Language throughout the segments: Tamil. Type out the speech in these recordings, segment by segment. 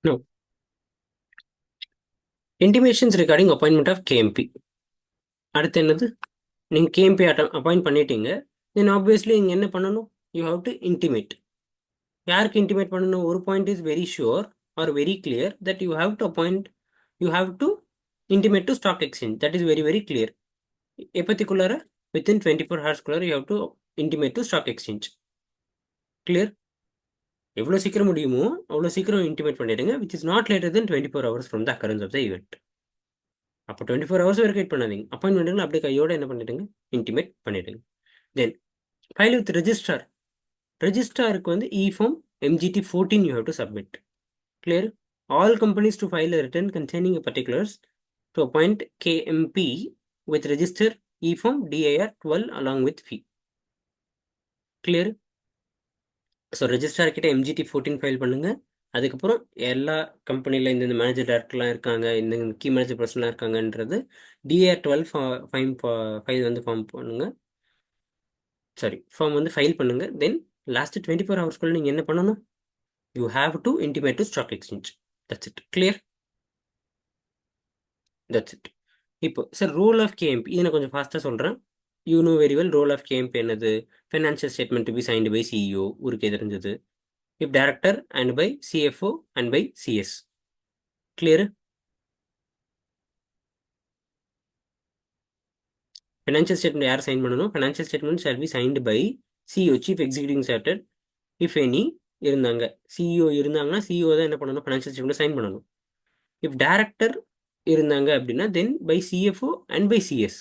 No. Intimations regarding appointment of KMP. அடுத்து என்னது? நீங்கள் KMP அப்பாயிண்ட் பண்ணிட்டீங்க. தென் ஆப்வியஸ்லி இங்கே என்ன பண்ணணும்? You have to intimate. யாருக்கு இன்டிமேட் பண்ணணும்? ஒரு point is very sure or very clear that you have to appoint, you have to intimate to stock exchange. That is very very clear. எப்பத்திக்குள்ளார? வித்தின் 24 ஹவர்ஸ்க்குள்ளார you have to intimate to stock exchange. Clear? எவ்வளோ சீக்கிரம் முடியுமோ அவ்வளோ சீக்கிரம் இன்டிமேட் பண்ணிடுங்க, which is not later than 24 hours from the occurrence of the event. அப்போ 24 hours வரைக்கும் வெயிட் பண்ணாதீங்க. அப்பாயின்மெண்ட்டுங்களை அப்படியே கையோட என்ன பண்ணிடுங்க? இன்டிமேட் பண்ணிடுங்க. Then file with registrar. ரெஜிஸ்ட்ராருக்கு வந்து e form MGT 14 you have to submit. Clear? All companies to file return containing particulars to appoint KMP with register e form DIR 12 along with fee. Clear? So registrar கிட்ட MGT 14 ஃபைல் பண்ணுங்க. அதுக்கப்புறம் எல்லா கம்பெனியில் இந்த மேனேஜர் டேரக்டர்லாம் இருக்காங்க, இந்த கீ மேனேஜர் பர்சன்லாம் இருக்காங்கன்றது DIR 12 ஃபைல் வந்து ஃபார்ம் பண்ணுங்க. ஃபார்ம் வந்து ஃபைல் பண்ணுங்க. தென் லாஸ்ட் 24 ஹவர்ஸ்க்குள்ள நீங்கள் என்ன பண்ணணும்? You have to intimate to stock exchange. That's it. Clear? That's it. இப்போ சார் ரூல் ஆஃப் KMP இதை நான் கொஞ்சம் ஃபாஸ்ட்டாக சொல்கிறேன். You know very well rule of KMP என்னது? Financial statement to be signed by CEO, ஊருக்கே தெரிஞ்சது. If director and by CFO and by CS. Clear? Financial statement யார் சைன் பண்ணணும்? Financial statement shall be signed by CEO, chief executive officer. If any இருந்தாங்க, CEO இருந்தாங்கன்னா CEO தான் என்ன பண்ணணும்? ஃபினான்ஷியல் ஸ்டேட்மெண்ட் சைன் பண்ணணும். இஃப் டைரக்டர் இருந்தாங்க அப்படின்னா then by CFO and by CS.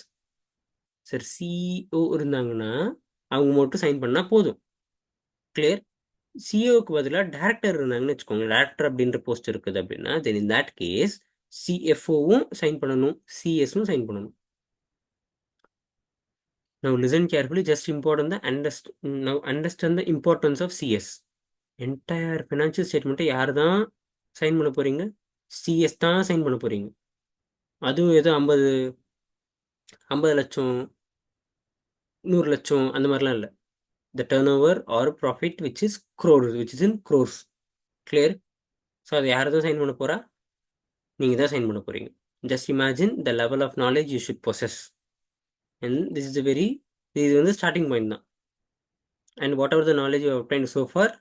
Sir CEO இருந்தாங்கன்னா அவங்க மட்டும் சைன் பண்ணால் போதும். கிளியர்? சிஓக்கு பதிலாக டேரக்டர் இருந்தாங்கன்னு வச்சுக்கோங்க, டேரக்டர் அப்படின்ற போஸ்ட் இருக்குது அப்படின்னா then in that case CFOவும் sign பண்ணணும், CSவும் சைன் பண்ணணும். Now listen carefully, just important the understand the importance of CS. Entire financial ஸ்டேட்மெண்ட்டை யார் தான் சைன் பண்ண போகிறீங்க? CS தான் சைன் பண்ண போகிறீங்க. அதுவும் ஏதோ 50 லட்சம் 100 லட்சம் அந்த மாதிரிலாம் இல்லை. The turnover or profit which is crores, which is in crores. Clear? So அதை யார் தான் சைன் பண்ண போகிறா? நீங்கள் தான் சைன் பண்ண போகிறீங்க. Just imagine the level of knowledge you should possess. And this is இது வந்து ஸ்டார்டிங் பாயிண்ட் தான். And whatever the knowledge you obtain so far,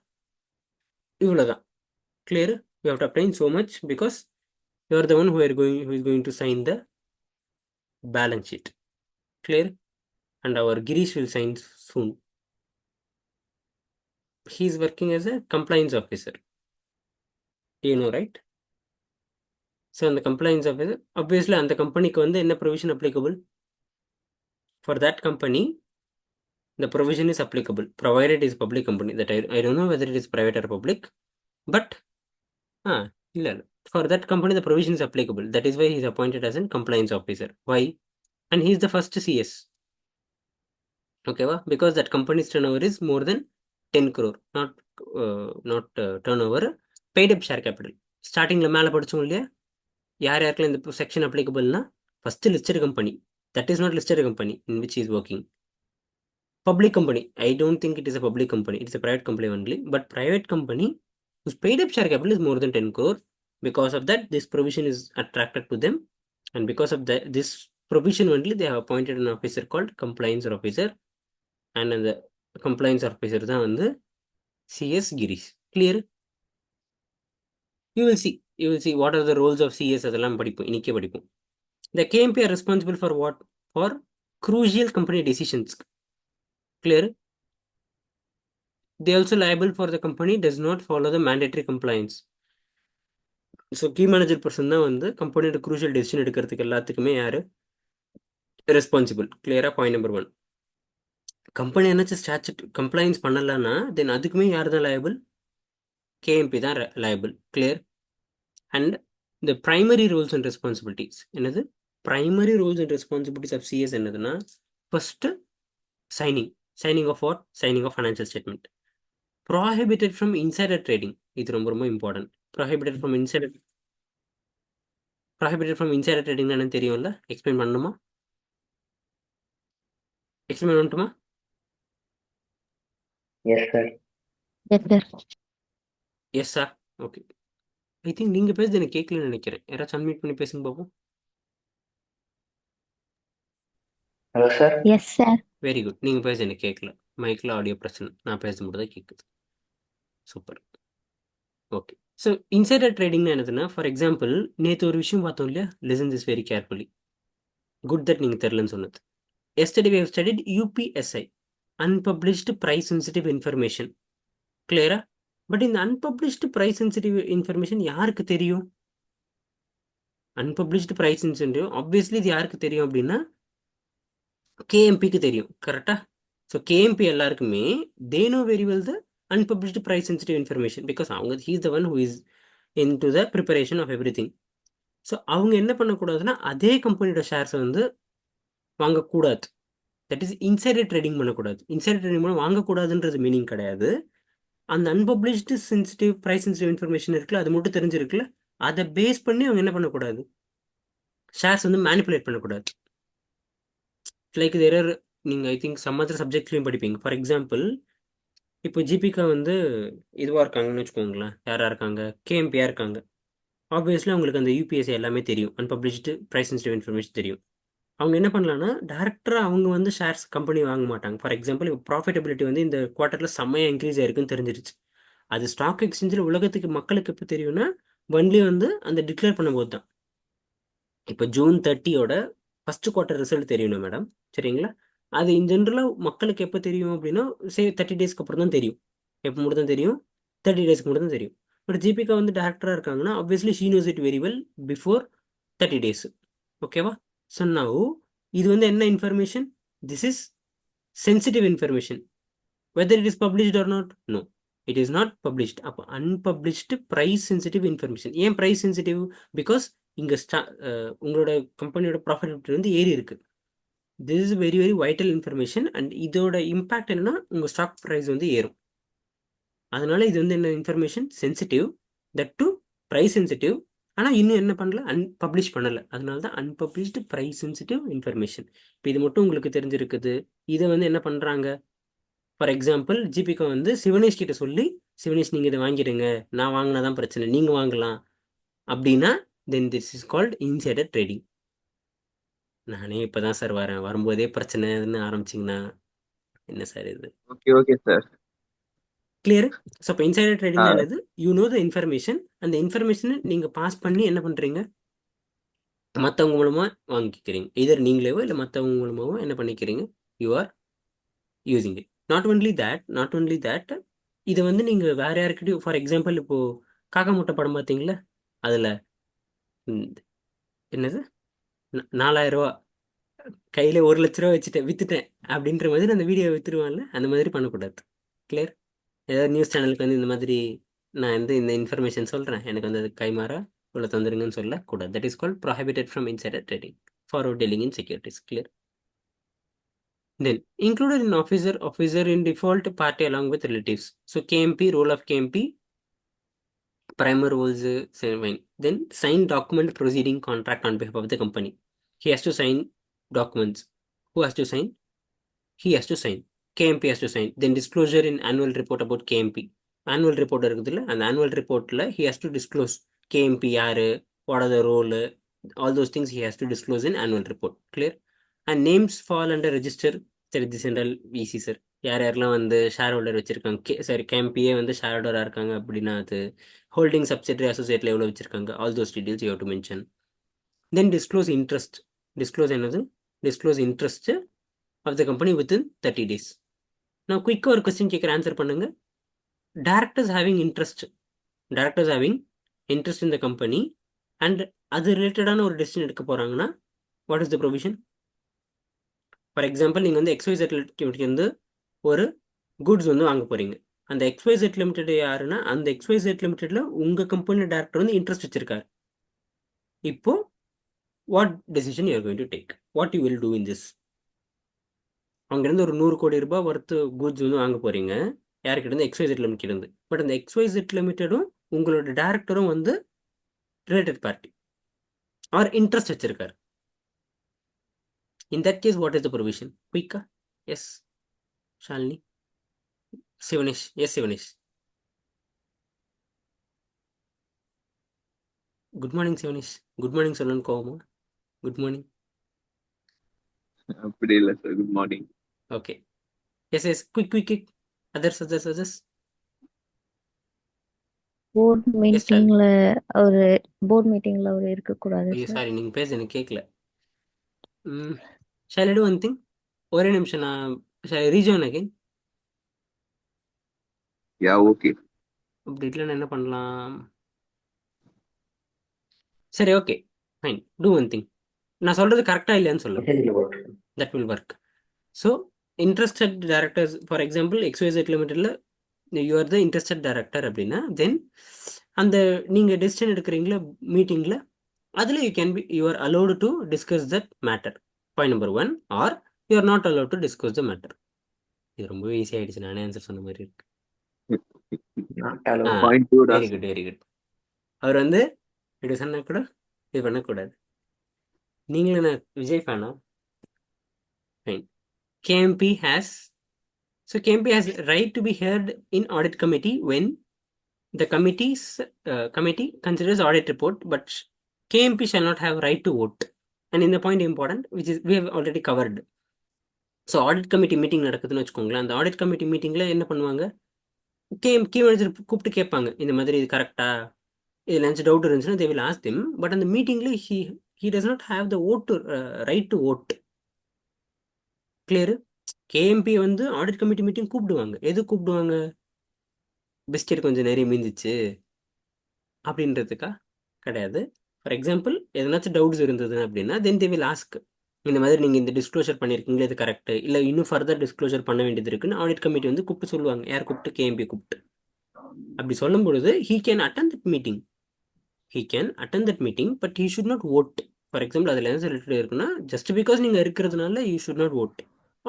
இவ்வளோ தான். Clear? You have to obtain so much because you are the one who is going to sign the balance sheet. Clear? And our Girish will sign soon. He is working as a compliance officer. You know, right? So அந்த கம்ப்ளைன்ஸ் ஆஃபீஸர் ஆப்வியஸ்லி அந்த கம்பெனிக்கு வந்து என்ன provision applicable? For that company the provision is applicable provided it is public company. That I don't know whether it is private or public, but for that company the provision is applicable. That is why he is appointed as a compliance officer. Why? And he is the first CS. Okay, because that company's turnover is more than 10 crore, not turnover, paid up share capital. Starting la மேல படிச்சோம் இல்லையா, யார் யாருக்கெல்லாம் இந்த செக்ஷன் அப்ளிகபிள்னா first listed company, that is not listed company in which is working. Public company, I don't think it is a public company, it is a private company only. But private company whose paid up share capital is more than 10 crore, because of that this provision is attracted to them, and because of this provision only they have appointed an officer called compliance officer, and the compliance officer தான் வந்து CS Girish. Clear? You will see what are the roles of CS. அதெல்லாம் படிப்போம், இன்னைக்கே படிப்போம். The KMP are responsible for what? For crucial company decisions. Clear? They also liable for the company does not follow the mandatory compliance. So key manager person தான் வந்து கம்பெனியோட குரூஷியல் டெசிஷன் எடுக்கிறதுக்கு எல்லாத்துக்குமே யார் ரெஸ்பான்சிபிள். கிளியராக? Point number 1. கம்பெனி என்னாச்சும் ஸ்டாச்சுட் கம்ப்ளைன்ஸ் பண்ணலான்னா தென் அதுக்குமே யார் தான் லயபிள்? KMP தான் லயபிள். கிளியர்? அண்ட் இந்த ப்ரைமரி ரூல்ஸ் அண்ட் ரெஸ்பான்சிபிலிட்டிஸ் என்னது? Primary rules and responsibilities of CS என்னதுன்னா, first signing off what? Signing off financial statement. Prohibited from insider trading, இது ரொம்ப ரொம்ப important. Prohibited from insider trading என்னன்னு தெரியும்ல? எக்ஸ்பிளைன் பண்ணணுமா? எக்ஸ்பிளைன் பண்ணட்டுமா? Yes, sir. Yes, sir. Yes sir. Okay. I think நீங்க பேசுறது எனக்கு கேட்கலன்னு நினைக்கிறேன். யாராச்சும் அன்மியூட் பண்ணி பேசுங்க பாப்போம். Hello sir. Yes sir. Very good. நீங்க பேசுறது எனக்கு கேட்கல. மைக்ல ஆடியோ பிரச்சனை. நான் பேசுறது மட்டும் தான் கேட்குது. சூப்பர். ஓகே. ஸோ இன்சைடர் ட்ரேடிங்னா என்னதுன்னா, ஃபார் எக்ஸாம்பிள் நேற்று ஒரு விஷயம் பார்த்தோம் இல்லையா? Listen this very carefully. Good that நீங்கள் தெரிலன்னு சொன்னது. Yesterday we have studied UPSI, unpublished price sensitive information. கிளியரா? பட் இந்த அன்பப்ளிஷ்டு ப்ரைஸ் சென்சிட்டிவ் இன்ஃபர்மேஷன் யாருக்கு தெரியும்? அன்பப்ளிஷ்டு ப்ரைஸ் சென்சிட்டிவ் ஆப்வியஸ்லி இது யாருக்கு தெரியும் அப்படின்னா கேஎம்பிக்கு தெரியும். கரெக்டா? ஸோ கேஎம்பி எல்லாருக்குமே they know very well the unpublished price sensitive information because அவங்க he's the one who is into the preparation of everything. So அவங்க என்ன பண்ணக்கூடாதுன்னா அதே கம்பெனியோட ஷேர்ஸை வந்து வாங்கக்கூடாது. தட் இஸ் இன்சைடர் ட்ரேடிங் பண்ணக்கூடாது. இன்சைடர் ட்ரேடிங் பண்ண வாங்கக்கூடாதுன்றது மீனிங் கிடையாது. அந்த unpublished sensitive price sensitive information இருக்குல்ல, அது மட்டும் தெரிஞ்சிருக்குல்ல, அதை பேஸ் பண்ணி அவங்க என்ன பண்ணக்கூடாது, ஷேர்ஸ் வந்து மேனிப்புலேட் பண்ணக்கூடாது. லைக் தேர் ஆர் நீங்கள் ஐ திங்க் சம் அதர் சப்ஜெக்ட்லையும் படிப்பீங்க. ஃபார் எக்ஸாம்பிள் இப்போ ஜிபிகா வந்து இதுவாக இருக்காங்கன்னு வச்சுக்கோங்களேன். யாராக இருக்காங்க? கேஎம்பியாக இருக்காங்க. ஆப்வியஸ்லி அவங்களுக்கு அந்த யூபிஎஸ்சி எல்லாமே தெரியும். அன்பப்ளிஷ்டு ப்ரைஸ் சென்சிட்டிவ் இன்ஃபர்மேஷன் தெரியும். அவங்க என்ன பண்ணலான்னா டேரக்டராக அவங்க வந்து ஷேர்ஸ் கம்பெனி வாங்க மாட்டாங்க. ஃபார் எக்ஸாம்பிள் இப்போ ப்ராஃபிட்டபிலிட்டி வந்து இந்த குவார்ட்டரில் செம்மையாக இன்க்ரீஸ் ஆயிருக்குன்னு தெரிஞ்சிருச்சு. அது ஸ்டாக் எக்ஸ்சேஞ்சில் உலகத்துக்கு மக்களுக்கு எப்போ தெரியும்னா ஒன்லி வந்து அந்த டிக்ளேர் பண்ணும்போது தான். இப்போ ஜூன் 30யோட ஃபர்ஸ்ட் குவார்ட்டர் ரிசல்ட் தெரியணும் மேடம், சரிங்களா? அது இன் ஜென்ரலாக மக்களுக்கு எப்போ தெரியும் அப்படின்னா 30 டேஸ்க்கு அப்புறம் தான் தெரியும். எப்போ மட்டும் தான் தெரியும்? 30 டேஸ்க்கு மட்டும் தான் தெரியும். பட் ஜிபிகா வந்து டேரக்டராக இருக்காங்கன்னா obviously she knows it very well before 30 days. ஓகேவா? ஸோ நவ் இது வந்து என்ன information? This is sensitive information. Whether it is published or not, no, it is not published. அப்போ unpublished price sensitive information. ஏன் price sensitive? Because இங்கே உங்களோட கம்பெனியோட ப்ராஃபிட் வந்து ஏறி இருக்கு. This is very very vital information and இதோட இம்பேக்ட் என்னன்னா உங்கள் ஸ்டாக் ப்ரைஸ் வந்து ஏறும். அதனால இது வந்து என்ன information? Sensitive, that too price sensitive. ஆனால் இன்னும் என்ன பண்ணல? அன்பப்ளிஷ் பண்ணலை. அதனால தான் அன்பப்ளிஷ்டு ப்ரைஸ் சென்சிட்டிவ் இன்ஃபர்மேஷன். இப்போ இது மட்டும் உங்களுக்கு தெரிஞ்சிருக்குது. இதை வந்து என்ன பண்ணுறாங்க? ஃபார் எக்ஸாம்பிள் ஜிபிகா வந்து சிவனேஷ் கிட்ட சொல்லி, சிவனேஷ் நீங்கள் இதை வாங்கிடுங்க, நான் வாங்கினா தான் பிரச்சனை, நீங்கள் வாங்கலாம் அப்படின்னா then this is called insider trading. நானே இப்போ தான் சார் வரேன், வரும்போதே பிரச்சனைன்னு ஆரம்பிச்சிங்கன்னா என்ன சார் இது? Okay okay sir. Clear? So இப்போ இன்சைடர் ட்ரேடிங் தான் என்னது? You know the information. அந்த இன்ஃபர்மேஷனை நீங்கள் பாஸ் பண்ணி என்ன பண்ணுறீங்க? மற்றவங்க மூலமாக வாங்கிக்கிறீங்க. இதர் நீங்களேவோ இல்லை மற்றவங்க மூலமாகவோ என்ன பண்ணிக்கிறீங்க? You are using it. Not only that இதை வந்து நீங்கள் வேற யாருக்கிட்டையும், ஃபார் எக்ஸாம்பிள் இப்போது காக்கா முட்டை படம் பார்த்தீங்களா? அதில் என்னது 4000 ரூபா கையில் 1,00,000 ரூபா வச்சுட்டேன், விற்றுட்டேன் அப்படின்ற மாதிரி அந்த வீடியோ விற்றுருவான்ல, அந்த மாதிரி பண்ணக்கூடாது. கிளியர்? ஏதாவது நியூஸ் சேனலுக்கு வந்து இந்த மாதிரி நான் வந்து இந்த இன்ஃபர்மேஷன் சொல்கிறேன், எனக்கு வந்து அது கைமாறா இவ்வளோ தந்துருங்கன்னு சொல்லக்கூடாது. That is called prohibited from insider trading, forward dealing in securities. Clear? Then included in officer in default party along with relatives. So KMP, role of KMP, primer roles 7. Then sign document proceeding contract on behalf of the company. He has to sign documents. Who has to sign? He has to sign. KMP has to sign. Then disclosure in annual report about KMP. Annual report இருக்குதுல்ல, அந்த annual reportல he has to disclose KMP யாரு, what are the role, all those things he has to disclose in annual report. Clear? And names fall under register. சரி, தி சென்ட்ரல் விசி சார். யார் யாரெல்லாம் வந்து ஷேர் ஹோல்டர் வச்சிருக்காங்க, சரி கேம்பியே வந்து ஷேர் ஹோல்டராக இருக்காங்க அப்படின்னா அது ஹோல்டிங் சப்சிடரி அசோசியேட்டில் எவ்வளோ வச்சிருக்காங்க, all those details you have to mention. Then disclose interest. Disclose என்னது? Disclose interest of the company within 30 days. நான் குயிக்காக ஒரு கொஸ்டின் கேட்குற ஆன்சர் பண்ணுங்க. Directors having interest in the company and அது ரிலேட்டடான ஒரு டெசிஷன் எடுக்க போகிறாங்கன்னா what is the provision? For example நீங்கள் வந்து XYZ லிமிடெட் வந்து ஒரு குட்ஸ் வந்து வாங்க போகிறீங்க. அந்த XYZ லிமிடெட் யாருன்னா அந்த XYZ லிமிடெட்ல உங்கள் கம்பெனி டேரக்டர் வந்து இன்ட்ரெஸ்ட் வச்சிருக்காரு. இப்போ what decision you are going to take? What you will do in this? அங்கேருந்து ஒரு 100 கோடி ரூபாய் ஒர்த்து குட்ஸ் வந்து வாங்க போகிறீங்க யாருக்கிட்ட இருந்து? XYZ லிமிடெட் இருந்து. பட் அந்த XYZ லிமிடெடும் உங்களோட டேரக்டரும் வந்து ரிலேட்டட் பார்ட்டி ஆர் இன்ட்ரெஸ்ட் வச்சிருக்காரு. In that case, what is the provision? Quick? Yes, Shalini. Sivanesh. Yes, Sivanesh. Good morning Sivanesh. Good morning சொல்லணும்னு கோவமா? Good morning. அப்படி இல்லை sir. Good morning. Okay. Yes yes quick quick quick. Others. Board எஸ் டால். மீட்டிங்ல அவர் இருக்கக்கூடாது ஐயோ சார். சாரி, நீங்கள் பேச எனக்கு கேட்கல. Shall I to one thing? ஒரே நிமிஷம், நான் ரீஜாயின் அகைன். Yeah okay. அப்படி இல்லைன்னா என்ன பண்ணலாம்? சரி okay fine, do one thing. நான் சொல்கிறது கரெக்டாக இல்லையான்னு சொல்லுங்கள். That will work. So interested directors, for example XYZ லிமிட்டடில் you are the interested director அப்படின்னா, தென் அந்த நீங்கள் டெசிஷன் எடுக்கிறீங்களா மீட்டிங்கில், அதில் you are allowed to discuss that matter. Point number 1. Or you are not allowed to discuss the matter. இது ரொம்பவே ஈஸி ஆகிடுச்சு, நானே ஆன்சர் சொன்ன மாதிரி இருக்கு. Point 2 very good very good. அவர் வந்து இப்படி சொன்னால் கூட இது பண்ணக்கூடாது. நீங்களும் நான் விஜய் ஃபேனா? Fine. KMP has right to be heard in audit committee when the committee considers audit report, but KMP shall not have right to vote. And in the point important, which is we have already covered. So audit committee meeting நடக்குதுன்னு வச்சுக்கோங்களேன். அந்த ஆடிட் கமிட்டி மீட்டிங்கில் என்ன பண்ணுவாங்க, கீ மேனேஜர் கூப்பிட்டு கேட்பாங்க, இந்த மாதிரி இது கரெக்டா, இதில் ஏதாச்சும் டவுட் இருந்துச்சுன்னா they will ask them. But அந்த மீட்டிங்கில் he does not have the right to vote. Clear? KMP வந்து ஆடிட் கமிட்டி மீட்டிங் கூப்பிடுவாங்க. எது கூப்பிடுவாங்க? பிஸ்கெட் கொஞ்சம் நிறைய மீந்துச்சு அப்படின்றதுக்கா? கிடையாது. ஃபார் எக்ஸாம்பிள் எதனாச்சும் டவுட்ஸ் இருந்தது அப்படின்னா தென் தே வில் ஆஸ்க், இந்த மாதிரி நீங்கள் இந்த டிஸ்க்ளோஷர் பண்ணியிருக்கீங்களா, இது கரெக்டு இல்லை, இன்னும் ஃபர்தர் டிஸ்க்ளோஷர் பண்ண வேண்டியது இருக்குன்னு ஆடிட் கமிட்டி வந்து கூப்பிட்டு சொல்லுவாங்க. யார் கூப்பிட்டு? KMP கூப்பிட்டு. அப்படி சொல்லும் பொழுது he can attend that meeting, but he should not vote. For example அதில் என்ன ரிலேட்டட் இருக்குன்னா, ஜஸ்ட் பிகாஸ் நீங்கள் இருக்கிறதுனால you should not vote.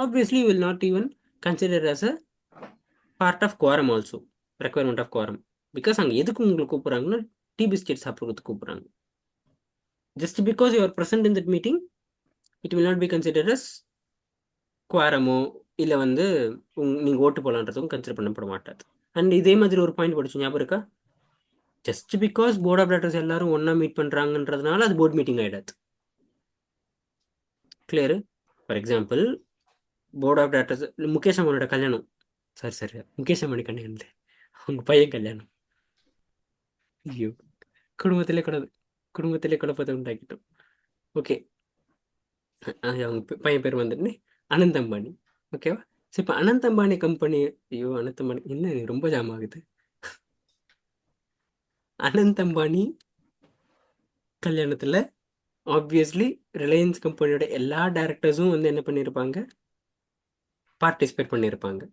Obviously you will not even consider as a part of quorum also, requirement of quorum. Because அங்கே எதுக்கு உங்களுக்கு கூப்பிட்றாங்கன்னா டீ பிஸ்கெட் சாப்பிட்றதுக்கு கூப்பிட்றாங்க. Just because you are present in that meeting, it will not be consider as குவாரமோ இல்லை வந்து நீங்கள் ஓட்டு போகலான்றதும் கன்சிடர் பண்ணப்பட மாட்டாது. அண்ட் இதே மாதிரி ஒரு பாயிண்ட் படிச்சு ஞாபகம் இருக்கா? Just because board of directors எல்லாரும் ஒன்றா மீட் பண்ணுறாங்கன்றதுனால அது போர்ட் மீட்டிங் ஆகிடாது. Clear? For example board of directors, Mukesh அம்பானியோட கல்யாணம், சரி முகேஷ் அம்பானி கல்யாணம், அவங்க பையன் கல்யாணம். ஐயோ, குடும்பத்திலே குழப்பத்தை உண்டாக்கிட்டோம். ஓகே, அவங்க பையன் பேர் வந்துட்டு அனந்த் அம்பானி. ஓகேவா? சரி, இப்போ அனந்த் அம்பானி கம்பெனி, ஐயோ அனந்த் அம்பானி என்ன ரொம்ப ஜாம் ஆகுது. அனந்த் அம்பானி கல்யாணத்தில் ஆப்வியஸ்லி ரிலையன்ஸ் கம்பெனியோட எல்லா டைரக்டர்ஸும் வந்து என்ன பண்ணியிருப்பாங்க, பார்ட்டிசிபேட் பண்ணியிருப்பாங்க.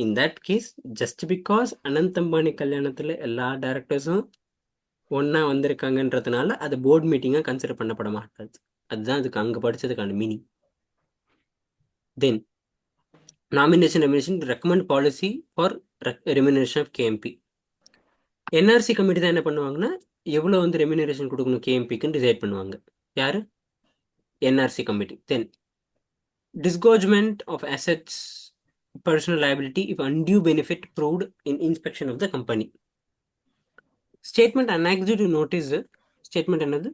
In that case just because Anant Ambani கல்யாணத்தில் எல்லா டைரக்டர்ஸும் ஒன்றா வந்திருக்காங்கன்றதுனால அது போர்ட் மீட்டிங்காக கன்சிடர் பண்ணப்பட மாட்டாது. அதுதான் அதுக்கு அங்கே படித்ததுக்கான meaning. Then nomination recommend policy for remuneration of KMP. NRC committee தான் என்ன பண்ணுவாங்கன்னா எவ்வளோ வந்து ரெமினரேஷன் கொடுக்கணும் KMPக்குன்னு டிசைட் பண்ணுவாங்க. யார்? NRC committee. Then disgorgement of assets, personal liability if undue benefit proved in inspection of the company. Statement annexed to notice. Statement என்னது?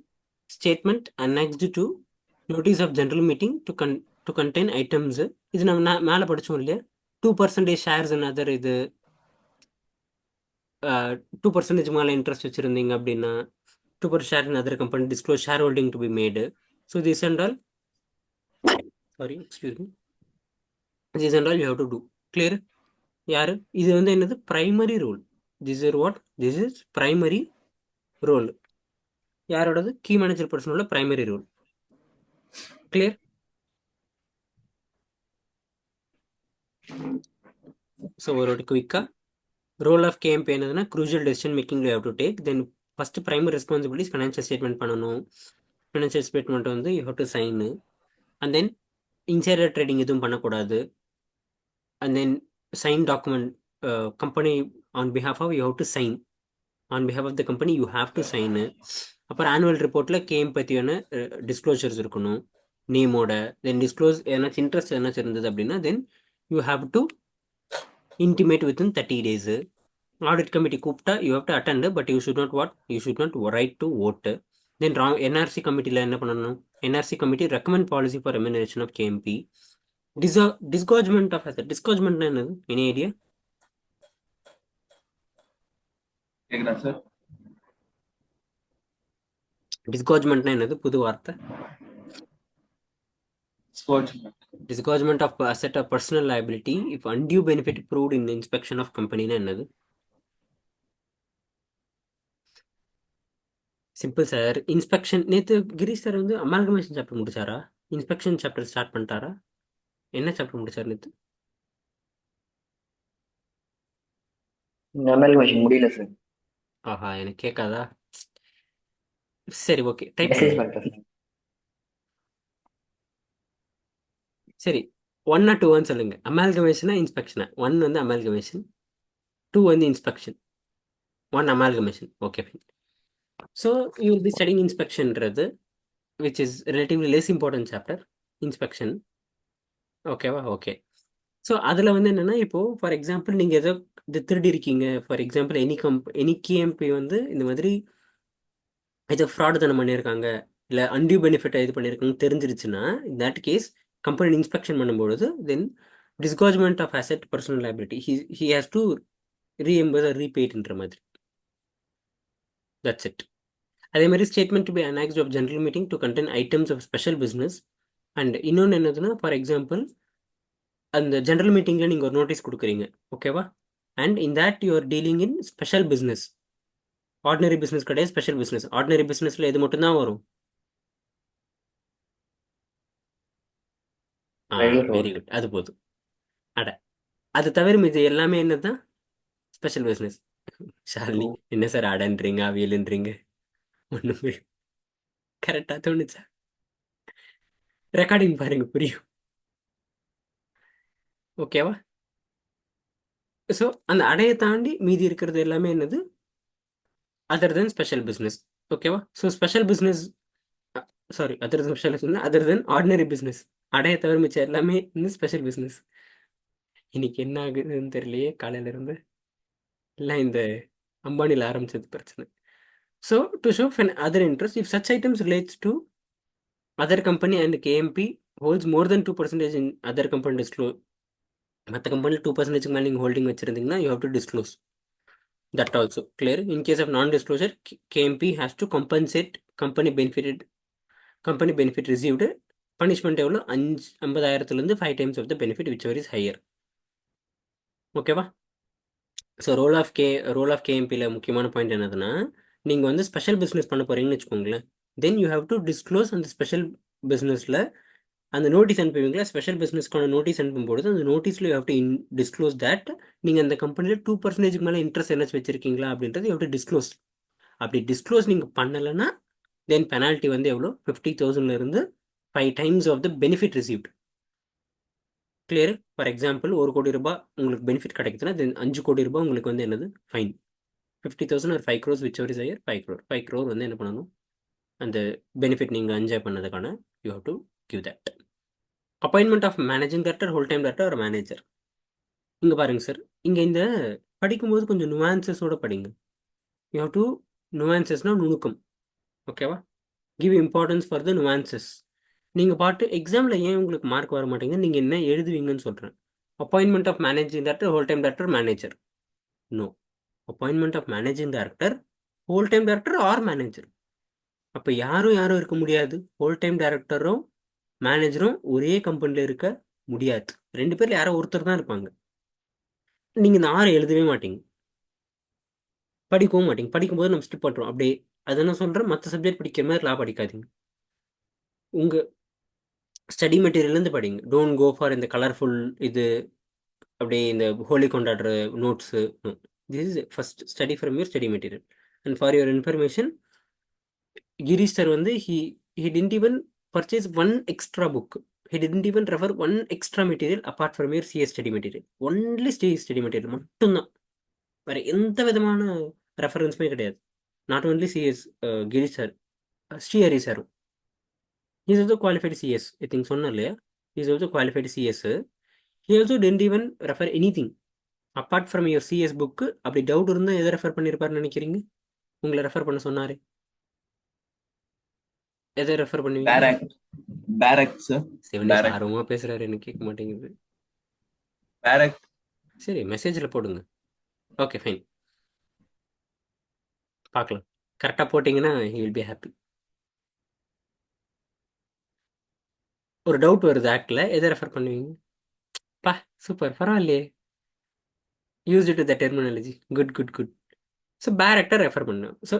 Statement annexed to notice of general meeting to contain items. இது நம்ம மேலே படித்தோம் இல்லையா, 2% ஷேர்ஸ் another, இது 2% மேலே இன்ட்ரெஸ்ட் வச்சுருந்தீங்க அப்படின்னா 2% share in other company, disclose shareholding to be made. So this and all, this and all you have to do. Clear? யாரு இது வந்து என்னது? Primary role. This is primary role. யாரோடது? கீ மேனேஜர் பர்சனோட பிரைமரி ரோல். கிளியர்? ஸோ ஒரு குயிக்காக ரோல் ஆஃப் KMP என்னதுன்னா, crucial decision making you have to take. Then first primary responsibilities financial statement பண்ணணும். ஃபினான்ஷியல் ஸ்டேட்மெண்ட் வந்து you have to sign. And then insider trading எதுவும் பண்ணக்கூடாது. And then sign document, company on behalf of you have to sign, on behalf of the company you have to sign. அப்புறம் ஆனுவல் ரிப்போர்ட்டில் KMP பற்றியான டிஸ்க்ளோஷர்ஸ் இருக்கணும் நேமோட. தென் டிஸ்க்ளோஸ் ஏதாச்சும் இன்ட்ரெஸ்ட் ஏதாச்சும் இருந்தது அப்படின்னா then you have to intimate within 30 days. Audit committee கூப்பிட்டா you have to attend, but you should not vote, you should not right to ஓட்டு. தென் என்ஆர்சி கமிட்டியில் என்ன பண்ணணும்? NRC committee recommend policy for remuneration of KMP. Disgorgement of asset. டிஸ்கார்ஜ்மெண்ட்னா என்னது? Any idea? கேக்குதா சார்? டிஸ்கார்ஜ்மெண்ட்னா என்னது? புது வார்த்தை. Disgorgement. Disgorgement of asset or personal liability if undue benefit proved in the inspection of company னா என்னது? Simple sir. இன்ஸ்பெக்ஷன் நேற்று கிரீஷ் சார் வந்து அமால்கமேஷன் சாப்டர் முடிச்சாரா? இன்ஸ்பெக்ஷன் சாப்டர் ஸ்டார்ட் பண்ணிட்டாரா? என்ன சாப்டர் முடிச்சார் நேற்று? அமல்கமேஷன் முடியல சார். ஆஹா, எனக்கு கேட்காதா? சரி, ஓகே, டைப் மெசேஜ் பண்ணுங்க. பண்ணிட்டேன் சார். சரி, 1 or 2 சொல்லுங்க. அமால்கமேஷனா இன்ஸ்பெக்ஷனா? 1 வந்து அமால்கமேஷன், 2 வந்து inspection, 1 amalgamation. Okay fine. So you will be studying இன்ஸ்பெக்ஷன்றது which is relatively less important chapter, inspection. ஓகேவா? ஓகே. ஸோ அதில் வந்து என்னென்னா, இப்போது ஃபார் எக்ஸாம்பிள் நீங்கள் ஏதோ இது திருடி இருக்கீங்க, ஃபார் எக்ஸாம்பிள் எனி கேஎம்பி வந்து இந்த மாதிரி ஏதோ ஃப்ராடு தானே பண்ணியிருக்காங்க, இல்லை அன்டியூ பெனிஃபிட்டை இது பண்ணியிருக்காங்கன்னு தெரிஞ்சிருச்சுன்னா, in that case company inspection பண்ணும்பொழுது then disgorgement of asset personal liability he has to reimburse or ரீபேட்ன்ற மாதிரி. That's it. அதே மாதிரி statement to be annexed of general meeting to contain items of special business. And இன்னொன்று என்னதுன்னா, ஃபார் எக்ஸாம்பிள் அந்த ஜெனரல் மீட்டிங்கில் நீங்கள் ஒரு நோட்டீஸ் கொடுக்குறீங்க, ஓகேவா? And in that you are dealing in special business. Ordinary business கிடையாது, ஸ்பெஷல் பிஸ்னஸ். ஆர்டினரி பிஸ்னஸில் எது மட்டும்தான் வரும்? Regular வெரி குட், அது போதும். அட, அது தவிர இது எல்லாமே என்னதான்? Special business. ஷாலினி ஓ. என்ன சார் அடன்றீங்க, அவியல்ன்றீங்க? ஒன்றுமே கரெக்டாக தோணுச்சா? ரெக்கார்டிங் பாருங்க, புரியும். ஓகேவா? ஸோ அந்த அடையை தாண்டி மீதி இருக்கிறது எல்லாமே என்னது? Other than special business. ஓகேவா? So special business, sorry, other than special business, other than ordinary business. அடையை தவிர மிச்சம் எல்லாமே வந்து ஸ்பெஷல் பிஸ்னஸ். இன்னைக்கு என்ன ஆகுதுன்னு தெரியலையே, காலையில இருந்து எல்லாம் இந்த அம்பானியில் ஆரம்பிச்சது பிரச்சனை. So to show other interest if such items relates to other company and KMP holds more than 2% in other company disclose. மற்ற கம்பெனியில் 2% மேலே நீங்கள் ஹோல்டிங் வச்சுருந்தீங்கன்னா you have to disclose. That also clear. In case of non-disclosure, KMP has to compensate company benefit received. Punishment எவ்வளோ? 50,000 5 times of the benefit whichever is higher. ஓகேவா? ஸோ ரோல் ஆஃப் கேஎம்பியில் முக்கியமான பாயிண்ட் என்னதுன்னா, நீங்கள் வந்து ஸ்பெஷல் பிஸ்னஸ் பண்ண போகிறீங்கன்னு வச்சுக்கோங்களேன். Then you have to disclose அந்த ஸ்பெஷல் பிஸ்னஸில் அந்த நோட்டீஸ் அனுப்புவீங்களா? ஸ்பெஷல் பிஸ்னஸ்க்கான நோட்டீஸ் அனுப்பும்போது அந்த நோட்டீஸில் you have to disclose that நீங்கள் அந்த கம்பெனியில் 2% மேலே இன்ட்ரெஸ்ட் என்ன வச்சுருக்கீங்களா அப்படின்றது யூ ஹேவ் டு டிஸ்க்ளோஸ். அப்படி டிஸ்க்ளோஸ் நீங்கள் பண்ணலைன்னா தென் பெனால்ட்டி வந்து எவ்வளோ? 50,000 5 times of the benefit received. Clear? For example 1 கோடி ரூபாய் உங்களுக்கு பெனிஃபிட் கிடைக்குதுன்னா தென் 5 கோடி ரூபாய் உங்களுக்கு வந்து என்னது? ஃபைன். 50,000 ஒரு 5 crores whichever is higher, 5 crore வந்து என்ன பண்ணணும்? அந்த பெனிஃபிட் நீங்கள் என்ஜாய் பண்ணதுக்கான you have to give that. Appointment of managing director, whole time director ஒரு மேனேஜர். இங்கே பாருங்கள் சார், இங்கே இந்த படிக்கும்போது கொஞ்சம் நுவான்சஸோடு படிங்க. யூ ஹவ் டு நுவான்சஸ்னால் நுணுக்கம், ஓகேவா? Give importance for the nuances. நீங்கள் பாட்டு எக்ஸாமில் ஏன் உங்களுக்கு மார்க் வர மாட்டேங்குது, நீங்கள் என்ன எழுதுவீங்கன்னு சொல்கிறேன். Appointment of managing director, whole time director, manager. No, appointment of managing director, whole time director or manager. அப்போ யாரும் இருக்க முடியாது. ஹோல் டைம் டைரக்டரும் மேனேஜரும் ஒரே கம்பெனியில் இருக்க முடியாது. 2 பேரில் யாரோ ஒருத்தர் தான் இருப்பாங்க. நீங்கள் இந்த 6 எழுதவே மாட்டீங்க, படிக்கவும் மாட்டீங்க. படிக்கும்போது நம்ம ஸ்கிப் பண்ணுறோம் அப்படியே. அதை நான் சொல்கிறேன், மற்ற சப்ஜெக்ட் படிக்கிற மாதிரி லா படிக்காதீங்க. உங்கள் ஸ்டடி மெட்டீரியல்லேருந்து படிங்க. டோன்ட் கோ ஃபார் இந்த கலர்ஃபுல் இது அப்படியே இந்த ஹோலி கொண்டாடுற notes. This is first study from your study material. And for your information, Girish sir வந்து he didn't even purchase one extra book. He didn't even refer one extra material apart from your CS study material. Only study material மட்டும்தான், வேறு எந்த விதமான ரெஃபரன்ஸுமே கிடையாது. Not only CS Girish sir, Srihari சாரும் is also qualified CS. I think சொன்னேன் இல்லையா? Is also qualified CS. He also didn't even refer anything. Apart from your CS book அப்படி டவுட் இருந்தால் எதை ரெஃபர் பண்ணியிருப்பாருன்னு நினைக்கிறீங்க? உங்களை ரெஃபர் பண்ண சொன்னாரு, எதை ரெஃபர் பண்ணுவீங்க? பேரக் சார். சிவனேஷ் பேரக். ஆர்வமாக பேசுகிறாரு, எனக்கு கேட்க மாட்டேங்குது. பேரக். சரி, மெசேஜில் போடுங்க. ஓகே ஃபைன், பார்க்கலாம். கரெக்டாக போட்டிங்கன்னா he will be happy. ஒரு டவுட் வருது ஆக்டில், எதை ரெஃபர் பண்ணுவீங்க? பா சூப்பர், பரவாயில்லையே. Use it to the terminology. Good good good. So பேரக்டாக ரெஃபர் பண்ணும். ஸோ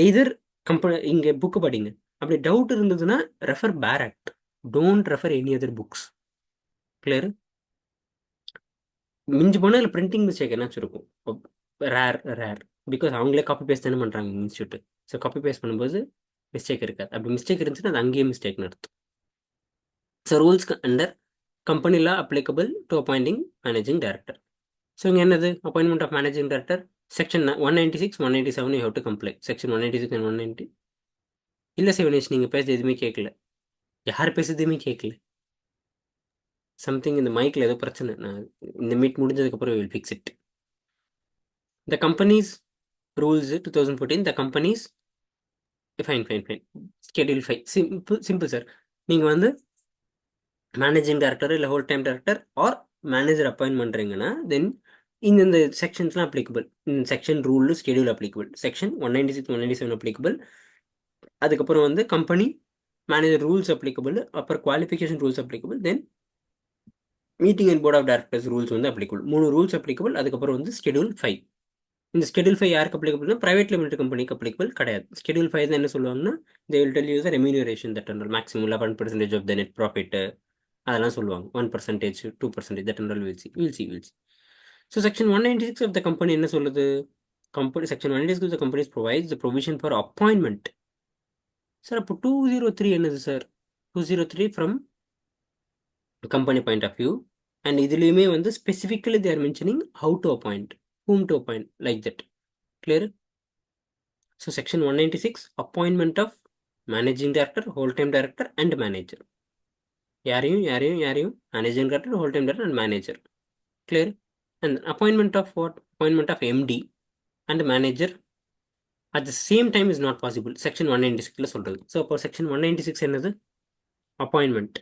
எதர் கம்பெனி இங்கே புக்கு படிங்க, அப்படி டவுட் இருந்ததுன்னா refer bare act, don't refer any other books. Clear? மிஞ்சி போனால் இல்லை பிரிண்டிங் மிஸ்டேக் என்னாச்சும் இருக்கும், ரேர் பிகாஸ் அவங்களே காப்பி பேஸ்ட் தானே பண்ணுறாங்க இன்ஸ்டியூட்டு. ஸோ காப்பி பேஸ்ட் பண்ணும்போது மிஸ்டேக் இருக்காது. அப்படி மிஸ்டேக் இருந்துச்சுன்னா அது அங்கேயே மிஸ்டேக்னு அர்த்தம். So rules under company law applicable to appointing managing director. So இங்கே என்னது? Appointment of managing director section 196 197 you have to comply. Section 196 and 190. இல்லை சிவனேஷ், நீங்கள் பேசுறது எதுவுமே கேட்கல. யார் பேசுறது எதுவுமே கேட்கல. சம்திங் இந்த மைக்கில் ஏதோ பிரச்சனை. நான் இந்த மீட் முடிஞ்சதுக்கப்புறம் will fix it. The companies rules 2014. The companies fine schedule 5. Simple sir. நீங்கள் வந்து மேனேஜிங் டைரக்டர் இல்லை whole time director or manager appoint பண்ணுறீங்கன்னா தென் இந்த செக்ஷன்ஸ்லாம் அப்ளிகபிள். இந்த section rule schedule applicable. Section 196 197 applicable. அதுக்கப்புறம் வந்து கம்பெனி மேனேஜர் ரூல்ஸ் அப்ளிகபிள், அப்புறம் qualification rules applicable, then meeting and board of directors rules வந்து அப்ளிகபிள். 3 rules applicable. அதுக்கப்புறம் வந்து ஸ்கெடியூல் 5. இந்த ஸ்கெடியூல் 5 யாருக்கு அப்ளிகபிள்னா பிரைவேட் லிமிடெட் கம்பெனிக்கு அப்ளிகபிள் கிடையாது. ஸ்கெடியூல் 5 தான் என்ன சொல்லுவாங்கன்னா they will tell you the remuneration that and all maximum 11% of the net profit, அதெல்லாம் சொல்லுவாங்க. 1%, 2% that and all we'll see. So section 196 of the company என்ன சொல்லுது? section 196 of the company provides the provision for appointment. Sir அப்போ 203 என்னது sir? 203 from company point of view, and இதுலேயுமே வந்து specifically they are mentioning how to appoint, whom to appoint, like that. Clear? So section 196 appointment of managing director, whole time director and manager. யாரையும் managing director, whole time director and manager. Clear? And appointment of what? Appointment of MD and manager at the same time is not possible. Section 196 சொல்றது. So அப்போ section 196 என்னது? Appointment.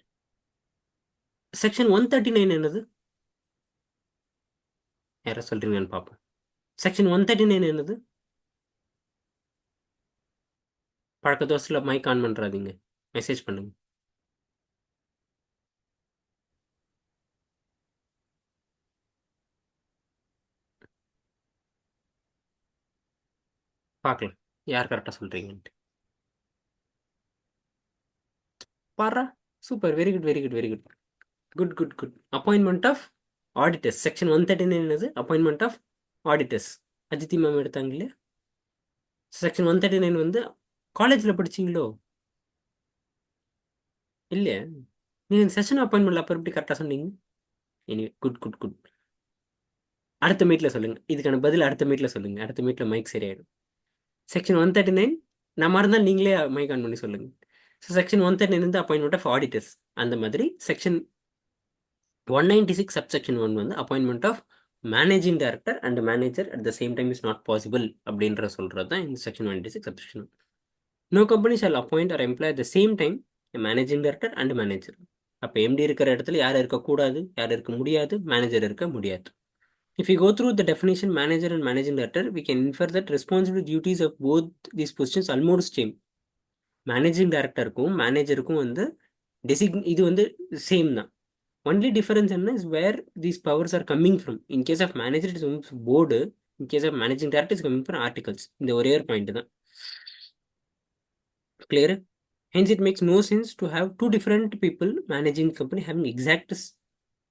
Section 139 என்னது? யாரை சொல்றீங்கன்னு பார்ப்போம். Section 139 என்னது? பழக்க தோசையில் மைக் ஆன் பண்ணுறாதீங்க, மெசேஜ் பண்ணுங்க. பார்க்கலாம் யார் கரெக்டாக சொல்கிறீங்கன்ட்டு. பாரா, super, very good. Appointment of auditors. Section 139 என்னது? Appointment of auditors. அஜித்தி மேம் எடுத்தாங்க இல்லையா? செக்ஷன் 139 வந்து காலேஜில் படிச்சிங்களோ இல்லையா? நீங்கள் செஷன் அப்பாயின்மெண்ட் அப்போ எப்படி கரெக்டாக சொன்னீங்க? Anyway good. அடுத்த மீட்டில் சொல்லுங்கள், இதுக்கான பதில் அடுத்த மீட்டில் சொல்லுங்கள். அடுத்த மீட்டில் மைக் சரியாயிடும். செக்ஷன் 139 நம்ம இருந்தால் நீங்களே மைக் ஆன் பண்ணி சொல்லுங்கள். ஸோ செக்ஷன் 139 வந்து அப்பாயின்மெண்ட் ஆஃப் ஆடிட்டர்ஸ். அந்த மாதிரி செக்ஷன் 196 சப்செக்ஷன் 1 வந்து appointment of managing director and manager at the same time is not possible அப்படின்ற சொல்கிறது தான் இந்த section 196 subsection. No company shall appoint or employ at the same time managing director and manager. அப்போ எம்டி இருக்கிற இடத்துல யார் இருக்கக்கூடாது, யார் இருக்க முடியாது, மேனேஜர் இருக்க முடியாது. If we go through the definition manager and managing director, we can infer that responsibility duties of both these positions almost same. Managing டைரக்டருக்கும் மேனேஜருக்கும் வந்து இது வந்து சேம் தான். ஒன்லி டிஃபரன்ஸ் என்ன is where these powers are coming from. In case of manager it's board, in case of managing director is coming from articles. இந்த ஒரே ஒரு பாயிண்ட் தான். Clear? Hence it makes no sense to have two different people managing company having exact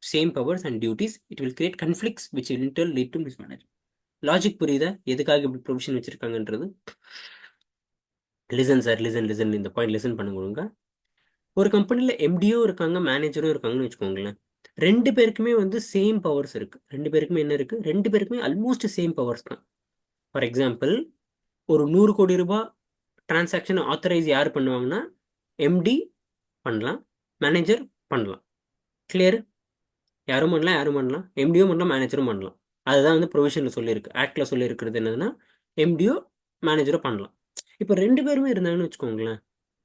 same powers and duties. It will create conflicts which will in turn lead to mismanagement. Logic புரியுதா எதுக்காக இப்படி ப்ரொவிஷன் வச்சிருக்காங்கன்றது? லிசன் சார், லிசன் இந்த பாயிண்ட் லிசன் பண்ணுங்க. ஒரு கம்பெனியில் எம்டியும் இருக்காங்க, மேனேஜரும் இருக்காங்கன்னு வச்சுக்கோங்களேன். ரெண்டு பேருக்குமே வந்து சேம் பவர்ஸ் இருக்குது. ரெண்டு பேருக்குமே என்ன இருக்குது? ரெண்டு பேருக்குமே ஆல்மோஸ்ட் சேம் பவர்ஸ் தான். ஃபார் எக்ஸாம்பிள், ஒரு 100 கோடி ரூபாய் டிரான்சாக்ஷன் ஆத்தரைஸ் யார் பண்ணுவாங்கன்னா எம்டி பண்ணலாம், மேனேஜர் பண்ணலாம். கிளியர்? யாரும் பண்ணலாம், எம்டியும் பண்ணலாம், மேனேஜரும் பண்ணலாம். அதுதான் வந்து ப்ரொவிஷனில் சொல்லியிருக்கு. ஆக்டில் சொல்லியிருக்கிறது என்னதுன்னா எம்டியோ மேனேஜரோ பண்ணலாம். இப்போ 2 பேருமே இருந்தாங்கன்னு வச்சுக்கோங்களேன்.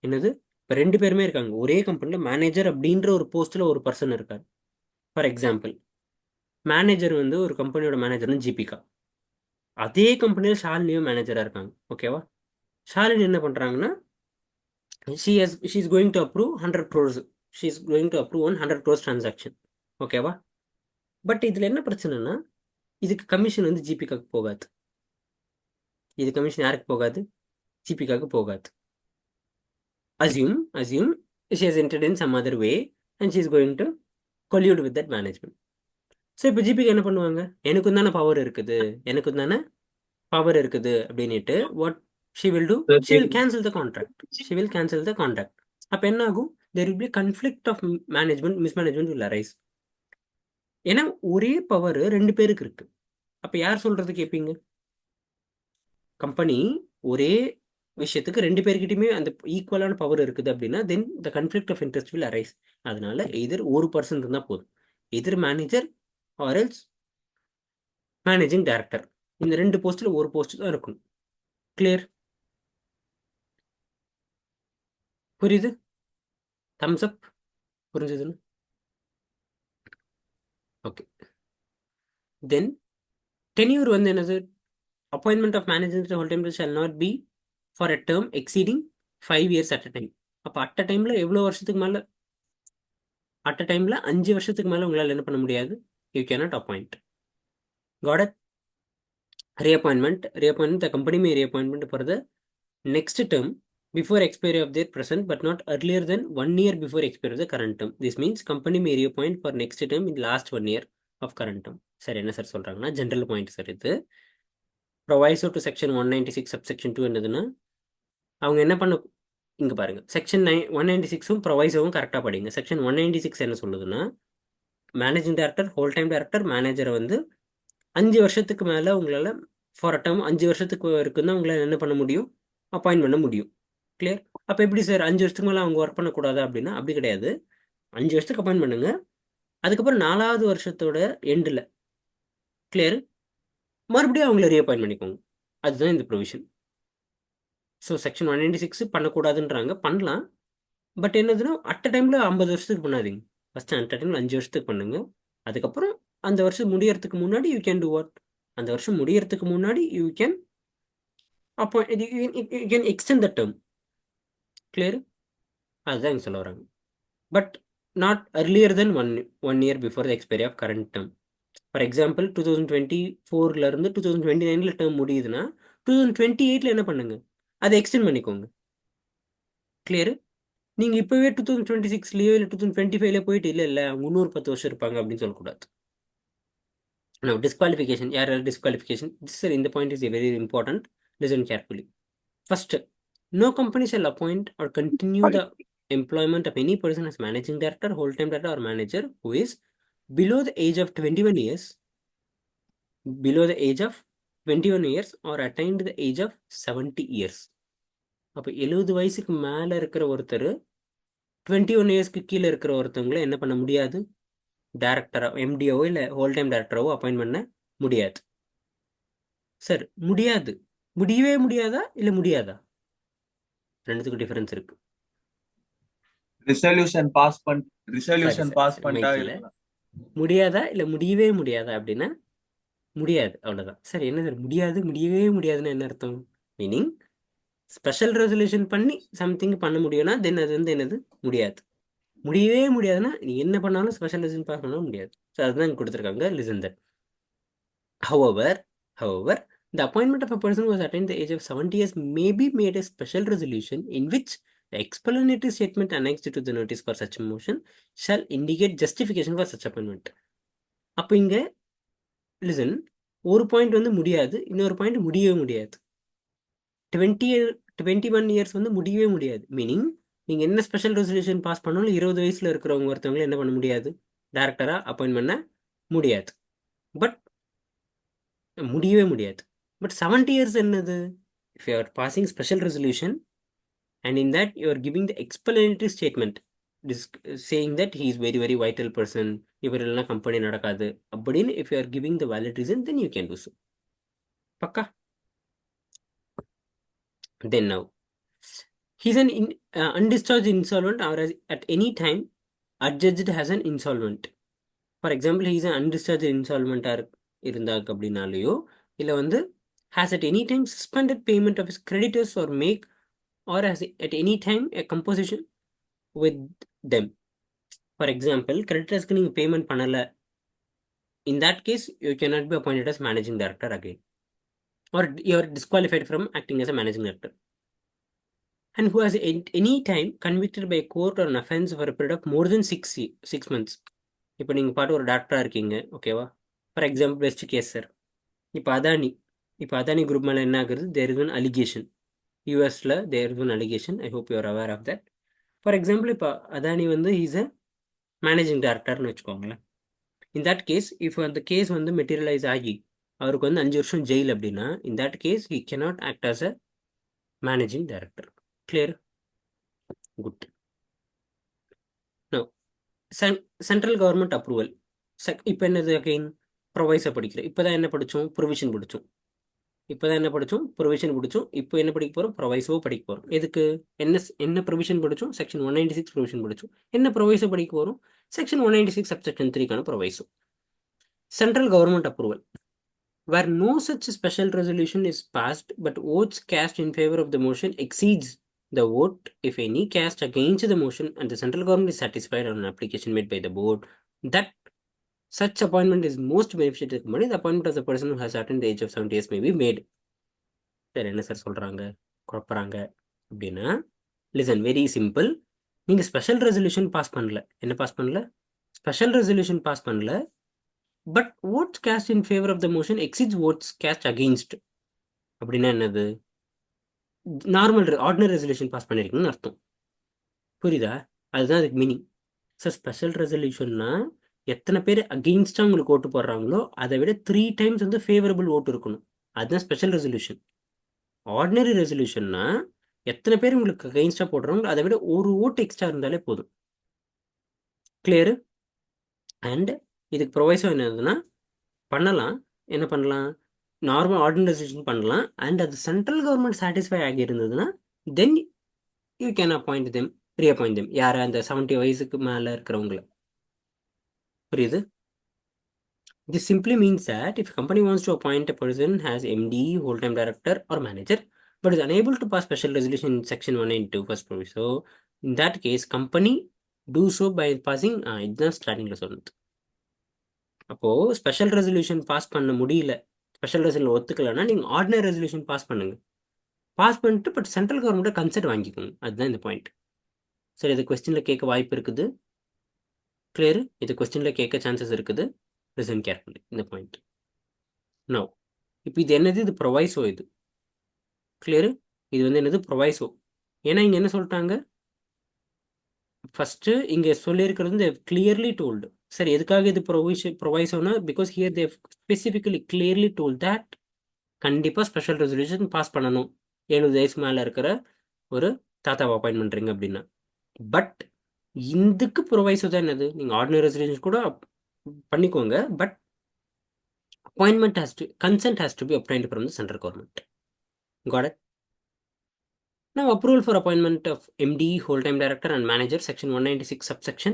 என்னது? இப்போ 2 பேருமே இருக்காங்க. ஒரே கம்பெனியில் மேனேஜர் அப்படின்ற ஒரு போஸ்ட்டில் ஒரு பர்சன் இருக்கார். ஃபார் எக்ஸாம்பிள், மேனேஜர் வந்து ஒரு கம்பெனியோட மேனேஜர்னு ஜிபிகா. அதே கம்பெனியில் ஷாலினியும் மேனேஜராக இருக்காங்க. ஓகேவா? ஷாலினி என்ன பண்ணுறாங்கன்னா, she is going to approve 100 crores. She is going to approve 100 crores transaction. ஓகேவா? பட் இதில் என்ன பிரச்சனைனா, இதுக்கு கமிஷன் வந்து ஜிபிகாக்கு போகாது. இது கமிஷன் யாருக்கு போகாது? ஜிபிகாக்கு போகாது. assume she has entered in some other way and she is going to collude with that management. So இப்போ ஜிபிக்கு என்ன பண்ணுவாங்க? எனக்கும் தானே பவர் இருக்குது அப்படின்ட்டு what she will do? Sir, She will cancel the contract. அப்போ என்ன ஆகும்? there will be conflict of management, mismanagement will arise. ஏன்னா ஒரே பவர் 2 பேருக்கு இருக்கு. அப்போ யார் சொல்றது கேட்பீங்க? கம்பெனி ஒரே விஷயத்துக்கு 2 பேர்கிட்டயுமே அந்த ஈக்குவலான பவர் இருக்குது அப்படின்னா then the conflict of interest will arise. அதனால எதிர் ஒரு பர்சன் இருந்தால் போதும். Either manager or else managing director. இந்த 2 போஸ்ட்டில் ஒரு போஸ்ட் தான் இருக்கணும். கிளியர்? புரியுது? Thumbs up. புரிஞ்சதுன்னு? ஓகே. தென் டென்யூர் வந்து என்னது? Appointment of manager whole time shall not be for a term exceeding 5 years at a time. அப்போ அட் அ டைமில் எவ்வளோ வருஷத்துக்கு மேலே? அட் அ டைமில் 5 வருஷத்துக்கு மேலே உங்களால் என்ன பண்ண முடியாது? You cannot appoint. Got it? Reappointment, the company may reappointment for the next term before expiry of their present but not earlier than 1 year before expiry of the current term. This means company may reappoint for next term in the last 1 year of current term. Sir என்ன சார் சொல்கிறாங்கன்னா ஜென்ரல் பாயிண்ட் சார் இது. ப்ரொவைசோ டு செக்ஷன் 196 சப்செக்ஷன் 2 என்னதுன்னா அவங்க என்ன பண்ண, இங்கே பாருங்கள், செக்ஷன் 196ம் ப்ரொவைசோவும் கரெக்டாக படிங்க. செக்ஷன் 196 என்ன சொல்லுதுன்னா, managing director, whole time director, மேனேஜரை வந்து 5 வருஷத்துக்கு மேலே உங்களால் ஃபார் அ டேர்ம் 5 வருஷத்துக்கு இருக்குன்னா உங்களால் என்ன பண்ண முடியும்? அப்பாயின்ட் பண்ண முடியும். கிளியர்? அப்போ எப்படி சார் 5 வருஷத்துக்கு மேலே அவங்க ஒர்க் பண்ணக்கூடாது அப்படின்னா அப்படி கிடையாது. 5 வருஷத்துக்கு அப்பாயின்ட் பண்ணுங்க. அதுக்கப்புறம் 4வது வருஷத்தோட எண்டில், கிளியர், மறுபடியும் அவங்கள ரீஅப்பாயின்ட் பண்ணிக்கோங்க. அதுதான் இந்த ப்ரொவிஷன். So section 196 பண்ணக்கூடாதுன்றாங்க. பண்ணலாம். பட் என்னதுன்னா அட் அ டைமில் 50 வருஷத்துக்கு பண்ணாதீங்க. ஃபஸ்ட்டு அட் அ டைமில் 5 வருஷத்துக்கு பண்ணுங்க. அதுக்கப்புறம் அந்த வருஷம் முடியறதுக்கு முன்னாடி யூ கேன் டூ வாட்? அந்த வருஷம் முடியறதுக்கு முன்னாடி you can you can extend the term. Clear? அதுதான் இங்கே சொல்ல வராங்க. But not earlier then one year before the expiry of current term. For example 2024 2029 term முடியுதுன்னா 2028 என்ன பண்ணுங்க? அதை எக்ஸ்டெண்ட் பண்ணிக்கோங்க. கிளியர்? நீங்கள் இப்போவே 2026 இல்லை 2025 போயிட்டு இல்லை அவங்க இன்னொரு 10 வருஷம் இருப்பாங்க அப்படின்னு சொல்லக்கூடாது. Now, disqualification. Disqualification. In the point is very important. Listen carefully. First, no company shall appoint or continue the employment of any person as managing director, whole-time director, or manager who is below the age of 21 years, or attained the age of 70 years. அப்போ 70 வயசுக்கு மேலே இருக்கிற ஒருத்தர் 21 இயர்ஸ்க்கு கீழே இருக்கிற ஒருத்தவங்களை என்ன பண்ண முடியாது? டைரக்டரோ எம்டிஓ இல்லை ஹோல் டைம் டைரக்டரோ அப்பாயின்ட் பண்ண முடியாது. சார் முடியாது, முடியவே முடியாதா இல்லை முடியாதா? ரெண்டுத்துக்கும் டிஃபரன்ஸ் இருக்கு. resolution pass பண்ணிட்டா முடியாதா இல்லை முடியவே முடியாதா அப்படின்னா முடியாது, அவ்வளோதான். சார் என்ன சார் முடியாது முடியவே முடியாதுன்னு என்ன அர்த்தம்? மீனிங் ஸ்பெஷல் ரெசல்யூஷன் பண்ணி சம்திங் பண்ண முடியும்னா தென் அது வந்து என்னது? முடியாது. முடியவே முடியாதுன்னா நீ என்ன பண்ணாலும் ஸ்பெஷல் ரெசல்யூஷன் பாஸ் பண்ண முடியாது. ஸோ அதுதான் இங்கே கொடுத்துருக்காங்க. Listen that. However, the appointment of a person who has attained the age of 70 years may be made a special resolution in which the explanatory statement annexed to the notice for such a motion shall indicate justification for such appointment. அப்போ இங்கே லிசன், ஒரு பாயிண்ட் வந்து முடியாது, இன்னொரு பாயிண்ட் முடியவே முடியாது. 21 இயர்ஸ் வந்து முடியவே முடியாது. மீனிங் நீங்கள் என்ன ஸ்பெஷல் ரெசல்யூஷன் பாஸ் பண்ணாலும் 20 வயசில் இருக்கிறவங்க ஒருத்தவங்களை என்ன பண்ண முடியாது? டைரக்டராக அப்பாயின்ட் பண்ண முடியாது. பட் முடியவே முடியாது. பட் 70 இயர்ஸ் என்னது? If you are passing special resolution and in that you are giving the explanatory statement saying that he is very very vital person, இவர் இல்லைனா கம்பெனி நடக்காது அப்படின்னு if you are giving the valid reason, then you can do so. பக்கா? Then now he's an undischarged insolvent or at any time adjudged as an insolvent. For example, he is an undischarged insolvent இருந்தாங்க அப்படின்னாலேயோ இல்லை வந்து has at any time suspended payment of his creditors or make or has at any time a composition with them. For example, creditorsக்கு நீங்கள் பேமெண்ட் பண்ணலை, in that case you cannot be appointed as managing director again, or you are disqualified from acting as a managing director. And who has at any time convicted by a court or an offense for a period of more than 6 months. இப்போ நீங்கள் பாட்டு ஒரு டாக்டராக இருக்கீங்க, ஓகேவா? For example best case sir, இப்போ அதானி குரூப் மேலே என்ன ஆகுது, தேர் இஸ் ஒன் அலிகேஷன் யூஎஸில், there is one allegation. I hope you are aware of that. For example இப்போ அதானி வந்து இஸ் அ மேனேஜிங் டைரக்டர்னு வச்சுக்கோங்களேன். இன் தட் கேஸ் இஃப் அந்த கேஸ் வந்து மெட்டீரியலைஸ் ஆகி அவருக்கு வந்து 5 வருஷம் ஜெயில் அப்படின்னா, in that case he cannot act as a managing director. Clear? Good. No central government approval. இப்போ என்னது அகைன் ப்ரொவைஸர் படிக்கிறோம். இப்போ தான் என்ன படித்தோம், ப்ரொவிஷன் படித்தோம். இப்போ என்ன படிக்க போகிறோம், ப்ரொவைஸோ படிக்க போகிறோம். எதுக்கு, என்ன ப்ரொவிஷன் படித்தோம், செக்ஷன் 196 ப்ரொவிஷன் படித்தோம். என்ன ப்ரொவைஸோ படிக்க போகிறோம், செக்ஷன் 196 சப்செக்ஷன் 3க்கான proviso. Central government approval. Where no such special resolution is passed but votes cast in favor of the motion exceeds the vote, if any, cast against the motion and the central government is satisfied on an application made by the board that such appointment is most beneficial to the company, the appointment of the person who has attained the age of 70 years may be made. Sir என்ன சார் சொல்கிறாங்க, குழப்பறாங்க அப்படின்னா, லிசன், வெரி சிம்பிள். நீங்கள் ஸ்பெஷல் ரெசல்யூஷன் பாஸ் பண்ணல, என்ன பாஸ் பண்ணல, ஸ்பெஷல் ரெசல்யூஷன் பாஸ் பண்ணல, but votes cast in favor of the motion exceeds votes cast against. அப்படின்னா என்னது, நார்மல் ஆர்டினரி ரெசல்யூஷன் பாஸ் பண்ணியிருக்கீங்கன்னு அர்த்தம். புரியுதா? அதுதான் அதுக்கு மீனிங். சார் ஸ்பெஷல் ரெசல்யூஷன்னா எத்தனை பேர் அகெயின்ஸ்டாக உங்களுக்கு ஓட்டு போடுறாங்களோ அதை விட 3 times வந்து ஃபேவரபிள் ஓட்டு இருக்கணும். அதுதான் ஸ்பெஷல் ரெசல்யூஷன். ஆர்டினரி ரெசல்யூஷன்னா எத்தனை பேர் உங்களுக்கு அகெயின்ஸ்டாக போடுறாங்களோ அதை விட ஒரு ஓட்டு எக்ஸ்ட்ரா இருந்தாலே போதும். கிளியரு? அண்ட் இதுக்கு ப்ரொவைஸோ என்னதுன்னா, பண்ணலாம், என்ன பண்ணலாம், நார்மல் ஆர்டினரி ரெசல்யூஷன் பண்ணலாம். அண்ட் அது சென்ட்ரல் கவர்மெண்ட் சாட்டிஸ்ஃபை ஆகி இருந்ததுன்னா then you can appoint them, reappoint them. யாரை, அந்த 70 வயசுக்கு மேலே இருக்கிறவங்கள. புரியுது? This simply means that if a company wants to appoint a person as MD, whole-time director or manager, but is unable to pass special resolution in section 192 first proviso, in that case, company do so by passing இதுதான் ஸ்டார்டிங்கில் சொன்னது. அப்போது ஸ்பெஷல் ரெசல்யூஷன் பாஸ் பண்ண முடியல, ஸ்பெஷல் ரெசல்யூஷன் ஒத்துக்கலைன்னா நீங்கள் ஆர்டினரி ரெசல்யூஷன் பாஸ் பண்ணுங்கள். பாஸ் பண்ணிட்டு பட் சென்ட்ரல் கவர்மெண்ட்டை கன்சல்ட் வாங்கிக்கோங்க. அதுதான் இந்த பாயிண்ட். சரி, இது கொஸ்டினில் கேட்க வாய்ப்பு இருக்குது. கிளியர்? இது கொஸ்டினில் கேட்க சான்சஸ் இருக்குது. லிசன் கேர்ஃபுல்லி இந்த பாயிண்ட். நோ இப்போ இது என்னது, இது ப்ரொவைஸோ. இது கிளியரு? இது வந்து என்னது, ப்ரொவைஸோ. ஏன்னா இங்கே என்ன சொல்லிட்டாங்க, ஃபஸ்ட்டு இங்கே சொல்லியிருக்கிறது வந்து கிளியர்லி டோல்டு. சரி, எதுக்காக இது ப்ரொவைஸோனா, because here they specifically clearly told that கண்டிப்பாக ஸ்பெஷல் ரெசல்யூஷன் பாஸ் பண்ணணும் 70 வயசு மேலே இருக்கிற ஒரு தாத்தாவை அப்பாயின்ட் பண்ணுறீங்க அப்படின்னா. பட் இதுக்கு ப்ரொவைஸோ தான் என்னது, நீங்கள் ஆர்டினரி ரெசல்யூஷன் கூட பண்ணிக்கோங்க, but appointment has to, consent has to be obtained from the central government. Got it? Now approval for appointment of MD, whole-time director and manager, section 196 subsection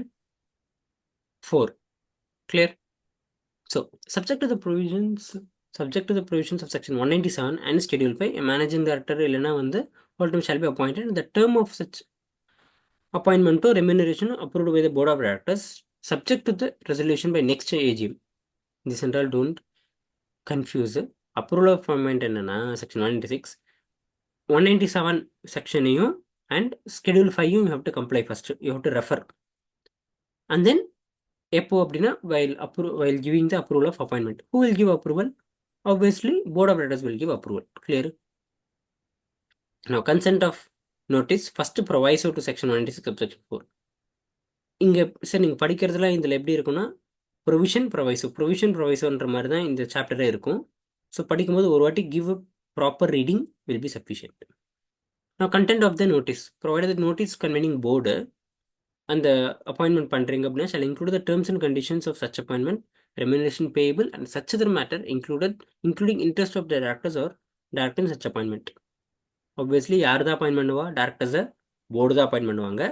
4. Clear? So subject to the provisions of section 197 and schedule 5, a managing director இல்லனா வந்து whole-time shall be appointed. The term of such appointment to remuneration approved by the board of directors subject to the resolution by next AGM. This and all don't confuse. Approval of appointment என்னன்னா செக்ஷன் 196, 197 செக்ஷனையும் அண்ட் ஸ்கெடியூல் 5யும் you have to comply first, you have to refer. And then எப்போ அப்படின்னா while giving the approval of appointment, who will give approval? Obviously board of directors will give approval. Clear? Now consent of notice, first proviso to section 196 subsection 4. இங்கே சார் நீங்கள் படிக்கிறதுலாம் இதில் எப்படி இருக்குன்னா, ப்ரொவிஷன் ப்ரொவைசோன்ற மாதிரி தான் இந்த சாப்டரே இருக்கும். ஸோ படிக்கும்போது ஒரு வாட்டி give a proper reading will be sufficient. Now content of the notice, provided the notice convening board அந்த அப்பாயின்மெண்ட் பண்ணுறீங்க அப்படின்னா shall include the terms and conditions of such appointment, remuneration payable and such other matter including interest of the directors or director in such appointment. Obviously யார் தான் அப்பாயின் பண்ணுவா? டேரக்டர்ஸை போர்டு தான் அப்பாயின் பண்ணுவாங்க.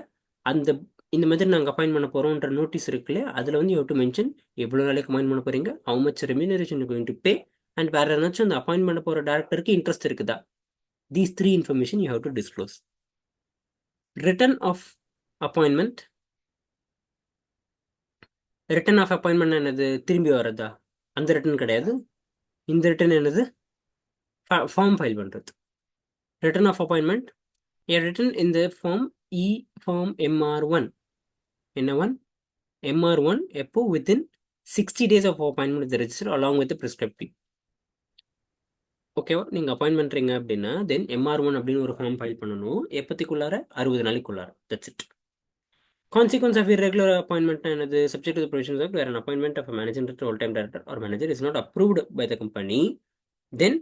அந்த இந்த மாதிரி நாங்கள் அப்பாயின் பண்ண போகிறோன்ற நோட்டீஸ் இருக்குல்ல, அதில் வந்து யூ டு மென்ஷன் எவ்வளோ நாளைக்கு அப்பாயின் பண்ண போகிறீங்க, how much remuneration going to pay, and வேறு ஏதாச்சும் அந்த அப்பாயின் பண்ண போகிற டேரக்டருக்கு இன்ட்ரெஸ்ட் இருக்குதா? These 3 information you have to disclose. Return of appointment. Return of appointment என்னது? திரும்பி வர்றதா? அந்த ரிட்டன் கிடையாது. இந்த ரிட்டன் என்னது? ஃபார்ம் ஃபைல் பண்ணுறது. Return of appointment a written in the form form MR1. என்ன one? MR1 எப்போ? within 60 days of appointment with the register along with the prescribed fee. ஓகேவா? நீங்கள் அப்பாயின் பண்ணுறீங்க அப்படின்னா தென் MR1 அப்படின்னு ஒரு ஃபார்ம் ஃபைல் பண்ணணும். எப்போத்திக்குள்ளார? 60 நாளைக்குள்ளார. That's it. Consequence of irregular appointment என்னது? Subject to the provisions of where an appointment of a managing director, all-time director or manager is not approved by the company, then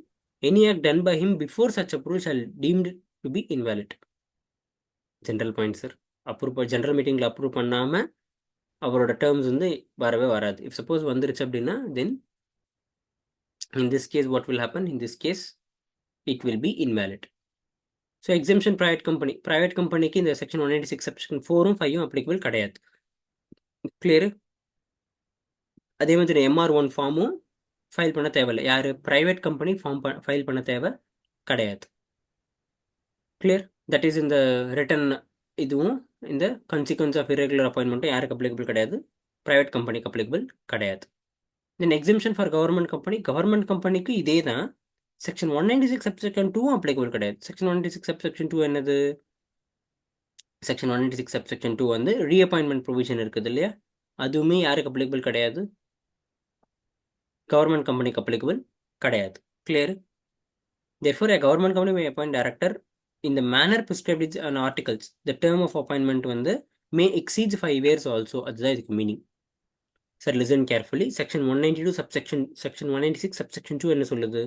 any act done by him before such approval shall deemed to be invalid. General point sir. General மீட்டிங்கில் அப்ரூவ் பண்ணாமல் அவரோட டேர்ம்ஸ் வந்து வரவே வராது. இஃப் சப்போஸ் வந்துருச்சு அப்படின்னா then in this case what will happen? In this case it will be invalid. So exemption private கம்பெனிக்கு இந்த செக்ஷன் 196 செக்ஷன் 4ம் 5ம் அப்ளிகபிள் கிடையாது. கிளியரு? அதே மாதிரி MR1 ஃபார்மும் ஃபைல் பண்ண தேவையில்லை. யார்? ப்ரைவேட் கம்பெனி ஃபார்ம் ஃபைல் பண்ண தேவை கிடையாது. கிளியர்? தட் இஸ் இந்த ரிட்டன் இதுவும் இந்த கன்சிக்வன்ஸ் ஆஃப் இரெகுலர் அப்பாயின்மெண்ட்டும் யாருக்கு அப்ளிகபிள் கிடையாது? ப்ரைவேட் கம்பெனிக்கு அப்ளிகபிள் கிடையாது. தென் எக்ஸம்ஷன் ஃபார் கவர்மெண்ட் கம்பெனிக்கு இதே தான். செக்ஷன் 196 சப்செக்ஷன் 2ம் அப்ளிகபிள் கிடையாது. செக்ஷன் 196 சப்செக்ஷன் 2 என்னது? செக்ஷன் 196 சப்செக்ஷன் 2 வந்து ரீஅப்பாயின்மெண்ட் ப்ரொவிஷன் இருக்குது இல்லையா? அதுவுமே யாருக்கு அப்ளிகபிள் கிடையாது? கவர்மெண்ட் கம்பெனிக்கு அப்ளிகபிள் கிடையாது. Clear? Therefore, a government company may appoint director in the manner prescribed in articles. The term of appointment வந்து may exceed 5 years also. அதுதான் இதுக்கு meaning. Sir listen carefully. Section 192 section 196 subsection 2 என்ன சொல்லுது?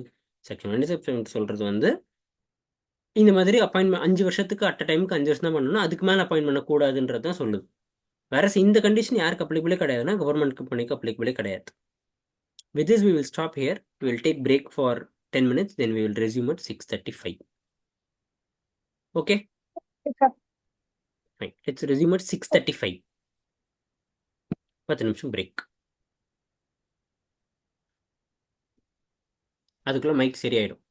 செக்ஷன் 196 சொல்கிறது வந்து இந்த மாதிரி அப்பாயின்மெண்ட் 5 வருஷத்துக்கு அட் அ டைமுக்கு 5 வருஷம் தான் பண்ணணும், அதுக்கு மேலே அப்பாயின் பண்ணக்கூடாதுன்றது தான் சொல்லுது. வேற இந்த கண்டிஷன் யாருக்கு அப்ளிகபிளே கிடையாதுன்னா கவர்மெண்ட் கம்பெனிக்கு அப்ளிகபிளே கிடையாது. With this we will stop here. We will take break for 10 minutes, then we will resume at 6:35. Okay? Fine. Let's resume at 6:35. 10 நிமிஷம் பிரேக். அதுக்குள்ள மைக் சரியாயிடும்.